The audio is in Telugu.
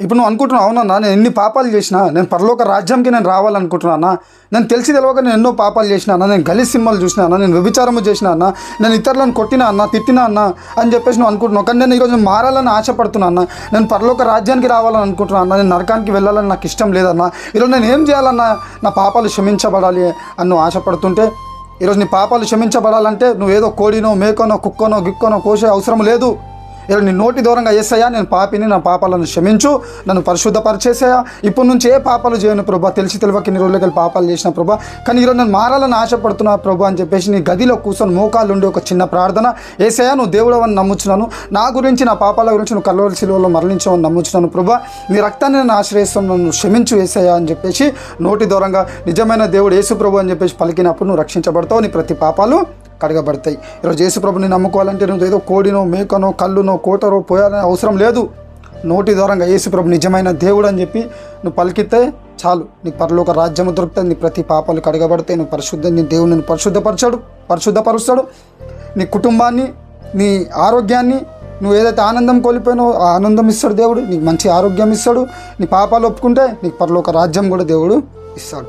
ఇప్పుడు నువ్వు అనుకుంటున్నావు, అవునన్నా నేను ఎన్ని పాపాలు చేసినా, నేను పరలోక రాజ్యంకి నేను రావాలనుకుంటున్నా, నేను తెలిసి తెలియక నేను ఎన్నో పాపాలు చేసినా అన్న, నేను గలీజ్ సినిమాలు చూసినా అన్న, నేను వ్యభిచారము చేసినా అన్న, నేను ఇతరులను కొట్టినా అన్న, తిట్టినా అన్న అని చెప్పేసి నువ్వు అనుకుంటున్నావు. కానీ నేను ఈరోజు మారాలని ఆశపడుతున్నా అన్న, నేను పరలోక రాజ్యానికి రావాలని అనుకుంటున్నా అన్న, నేను నరకానికి వెళ్ళాలని నాకు ఇష్టం లేదన్న, ఈరోజు నేను ఏం చేయాలన్నా నా పాపాలు క్షమించబడాలి అని నువ్వు ఆశపడుతుంటే, ఈరోజు నీ పాపాలు క్షమించబడాలంటే నువ్వు ఏదో కోడినో మేకనో కుక్కనో గిక్కనో కోసే అవసరం లేదు. ఇలా నీ నోటి దూరంగా యేసయ్యా నేను పాపిని, నా పాపాలను క్షమించు, నన్ను పరిశుద్ధపరిచేసాయా, ఇప్పటి నుంచి ఏ పాపాలు చేయను ప్రభా, తెలిసి తెలియక ఇన్ని రోజులకి వెళ్ళి పాపాలు చేసిన ప్రభా, కానీ ఈరోజు నేను మారాలని ఆశపడుతున్నా ప్రభా అని చెప్పేసి నీ గదిలో కూర్చొని మోకాళ్ళు ఉండి ఒక చిన్న ప్రార్థన, యేసయ్యా నువ్వు దేవుడవని నమ్ముచున్నాను, నా గురించి నా పాపాల గురించి నువ్వు కల్వరి శిలువలో మరణించవని నమ్ముచున్నాను ప్రభా, నీ రక్తాన్ని నేను ఆశ్రయిస్తాను, నన్ను క్షమించు యేసయ్యా అని చెప్పేసి నోటి దూరంగా నిజమైన దేవుడు యేసు ప్రభు అని చెప్పేసి పలికినప్పుడు నువ్వు రక్షించబడతావు, నీ ప్రతి పాపాలు కడగబడతాయి. ఈరోజు యేసు ప్రభుని నమ్ముకోవాలంటే నువ్వు ఏదో కోడినో మేకనో కళ్ళునో కోటరో పోయాలనే అవసరం లేదు. నోటి దూరంగా యేసు ప్రభు నిజమైన దేవుడు అని చెప్పి నువ్వు పలికితే చాలు, నీకు పరలోక రాజ్యము దొరుకుతుంది, నీ ప్రతి పాపాలు కడగబడతాయి, నువ్వు నీ దేవుడు నిన్ను పరిశుద్ధపరుస్తాడు, నీ కుటుంబాన్ని, నీ ఆరోగ్యాన్ని, నువ్వు ఏదైతే ఆనందం కోల్పోయినావో ఆ ఆనందం ఇస్తాడు దేవుడు, నీకు మంచి ఆరోగ్యం ఇస్తాడు, నీ పాపాలు ఒప్పుకుంటే నీకు పరలోక రాజ్యం కూడా దేవుడు ఇస్తాడు.